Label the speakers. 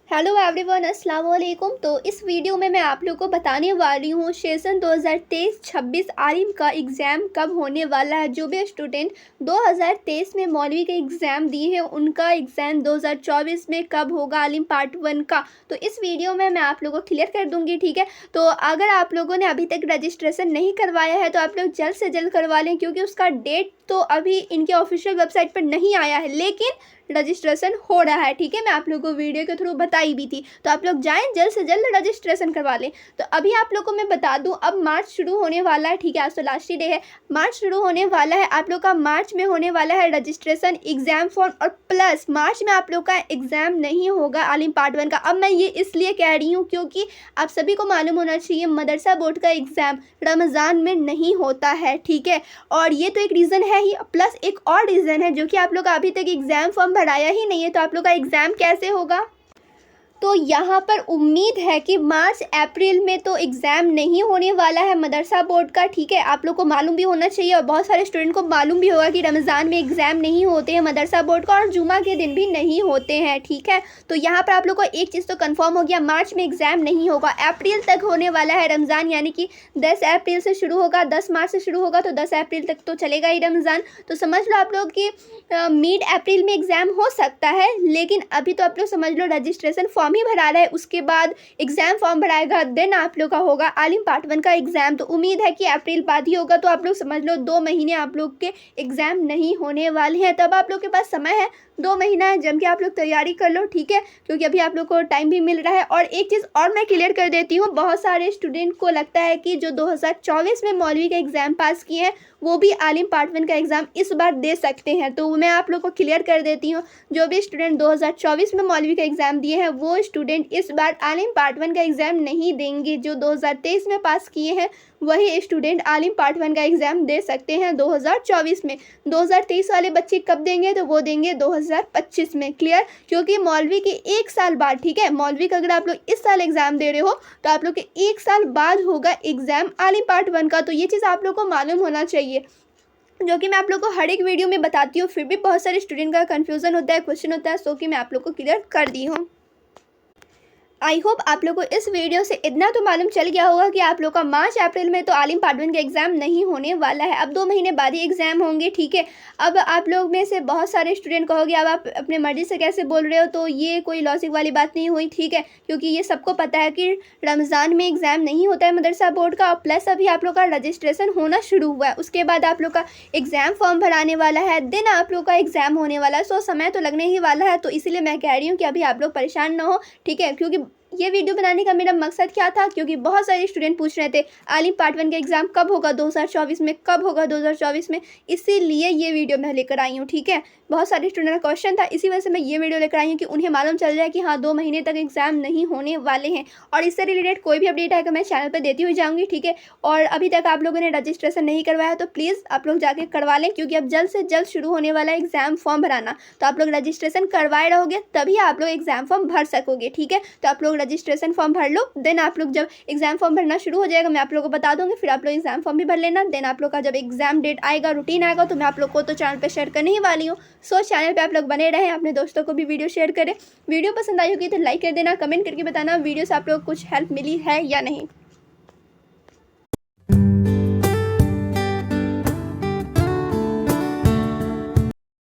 Speaker 1: Hello everyone, अस्सलाम वालेकुम। तो इस वीडियो में मैं आप लोगों को बताने वाली हूँ सेशन 2023-26 आलिम का एग्ज़ाम कब होने वाला है। जो भी स्टूडेंट 2023 में मौलवी का एग्ज़ाम दिए हैं उनका एग्ज़ाम 2024 में कब होगा आलिम पार्ट 1 का। तो इस वीडियो में मैं आप लोगों को क्लियर कर दूँगी, ठीक है। तो अगर आप लोगों ने अभी तक रजिस्ट्रेशन नहीं करवाया है तो आप लोग जल्द से जल्द करवा लें, क्योंकि उसका डेट तो अभी इनके ऑफिशियल वेबसाइट पर नहीं आया है, लेकिन रजिस्ट्रेशन हो रहा है, ठीक है। मैं आप लोगों को वीडियो के थ्रू बताई भी थी, तो आप लोग जाएं जल्द से जल्द रजिस्ट्रेशन करवा लें। तो अभी आप लोगों को मैं बता दूं, अब मार्च शुरू होने वाला है, ठीक है। आज तो लास्ट ही डे है, मार्च शुरू होने वाला है। आप लोग का मार्च में होने वाला है रजिस्ट्रेशन एग्जाम फॉर्म, और प्लस मार्च में आप लोग का एग्जाम नहीं होगा आलिम पार्ट 1 का। अब मैं ये इसलिए कह रही हूँ क्योंकि आप सभी को मालूम होना चाहिए मदरसा बोर्ड का एग्ज़ाम रमज़ान में नहीं होता है, ठीक है। और ये तो एक रीज़न है ही, प्लस एक और रीज़न है जो कि आप लोग का अभी तक एग्ज़ाम फॉर्म भराया ही नहीं है, तो आप लोग का एग्ज़ाम कैसे होगा। तो यहाँ पर उम्मीद है कि मार्च अप्रैल में तो एग्ज़ाम नहीं होने वाला है मदरसा बोर्ड का, ठीक है। आप लोग को मालूम भी होना चाहिए और बहुत सारे स्टूडेंट को मालूम भी होगा कि रमज़ान में एग्ज़ाम नहीं होते हैं मदरसा बोर्ड का, और जुमा के दिन भी नहीं होते हैं, ठीक है। तो यहाँ पर आप लोग को एक चीज़ तो कंफर्म हो गया, मार्च में एग्ज़ाम नहीं होगा, अप्रैल तक होने वाला है रमज़ान। यानी कि 10 अप्रैल से शुरू होगा, 10 मार्च से शुरू होगा, तो 10 अप्रैल तक तो चलेगा ही रमज़ान। तो समझ लो आप लोग कि मिड अप्रैल में एग्ज़ाम हो सकता है, लेकिन अभी तो आप लोग समझ लो रजिस्ट्रेशन फॉर्म ही भरा रहा है, उसके बाद एग्ज़ाम फॉर्म भराएगा, देन आप लोग का होगा आलिम पार्ट 1 का एग्ज़ाम। तो उम्मीद है कि अप्रैल बाद ही होगा। तो आप लोग समझ लो 2 महीने आप लोग के एग्ज़ाम नहीं होने वाले हैं, तब आप लोग के पास समय है, 2 महीना है, जम के आप लोग तैयारी कर लो, ठीक है, क्योंकि अभी आप लोग को टाइम भी मिल रहा है। और एक चीज़ और मैं क्लियर कर देती हूँ, बहुत सारे स्टूडेंट को लगता है कि जो 2024 में मौलवी का एग्ज़ाम पास किए हैं वो भी आलिम पार्ट 1 का एग्ज़ाम इस बार दे सकते हैं। तो मैं आप लोग को क्लियर कर देती हूँ, जो भी स्टूडेंट 2024 में मौलवी का एग्ज़ाम दिए हैं वो स्टूडेंट इस बार आलिम पार्ट 1 का एग्ज़ाम नहीं देंगे। जो 2023 में पास किए हैं वही स्टूडेंट आलिम पार्ट 1 का एग्ज़ाम दे सकते हैं 2024 में। 2023 वाले बच्चे कब देंगे, तो वो देंगे 2025 में, क्लियर। क्योंकि मौलवी के 1 साल बाद, ठीक है, मौलवी का अगर आप लोग इस साल एग्ज़ाम दे रहे हो तो आप लोग के 1 साल बाद होगा एग्ज़ाम आलिम पार्ट 1 का। तो ये चीज़ आप लोग को मालूम होना चाहिए, जो कि मैं आप लोग को हर एक वीडियो में बताती हूँ, फिर भी बहुत सारे स्टूडेंट का कन्फ्यूज़न होता है, क्वेश्चन होता है, सो कि मैं आप लोग को क्लियर कर दी हूँ। आई होप आप लोग को इस वीडियो से इतना तो मालूम चल गया होगा कि आप लोग का मार्च अप्रैल में तो आलिम पार्ट 1 का एग्ज़ाम नहीं होने वाला है, अब 2 महीने बाद ही एग्ज़ाम होंगे, ठीक है। अब आप लोग में से बहुत सारे स्टूडेंट कहोगे अब आप अपने मर्ज़ी से कैसे बोल रहे हो, तो ये कोई लॉजिक वाली बात नहीं हुई, ठीक है, क्योंकि ये सबको पता है कि रमज़ान में एग्ज़ाम नहीं होता है मदरसा बोर्ड का। प्लस अभी आप लोग का रजिस्ट्रेशन होना शुरू हुआ है, उसके बाद आप लोग का एग्ज़ाम फॉर्म भराने वाला है, देन आप लोग का एग्ज़ाम होने वाला है। सो समय तो लगने ही वाला है, तो इसीलिए मैं कह रही हूँ कि अभी आप लोग परेशान ना हो, ठीक है। क्योंकि ये वीडियो बनाने का मेरा मकसद क्या था, क्योंकि बहुत सारे स्टूडेंट पूछ रहे थे आलिम पार्ट 1 का एग्ज़ाम कब होगा 2024 में, कब होगा 2024 में, इसीलिए ये वीडियो मैं लेकर आई हूँ, ठीक है। बहुत सारे स्टूडेंट का क्वेश्चन था, इसी वजह से मैं ये वीडियो लेकर आई हूँ कि उन्हें मालूम चल जाए कि हाँ 2 महीने तक एग्ज़ाम नहीं होने वाले हैं। और इससे रिलेटेड कोई भी अपडेट आएगा मैं चैनल पर देती हुई जाऊँगी, ठीक है। और अभी तक आप लोगों ने रजिस्ट्रेशन नहीं करवाया तो प्लीज़ आप लोग जाके करवा लें, क्योंकि अब जल्द से जल्द शुरू होने वाला है एग्ज़ाम फॉर्म भराना। तो आप लोग रजिस्ट्रेशन करवाए रहोगे तभी आप लोग एग्ज़ाम फॉर्म भर सकोगे, ठीक है। तो आप लोग रजिस्ट्रेशन फॉर्म भर लो, देन आप लोग जब एग्ज़ाम फॉर्म भरना शुरू हो जाएगा मैं आप लोगों को बता दूंगी, फिर आप लोग एग्ज़ाम फॉर्म भी भर लेना। देन आप लोग का जब एग्ज़ाम डेट आएगा, रूटीन आएगा, तो मैं आप लोग को तो चैनल पे शेयर करने ही वाली हूँ। सो चैनल पे आप लोग बने रहें, अपने दोस्तों को भी वीडियो शेयर करें। वीडियो पसंद आई होगी तो लाइक कर देना, कमेंट करके बताना वीडियो से आप लोग को कुछ हेल्प मिली है या नहीं।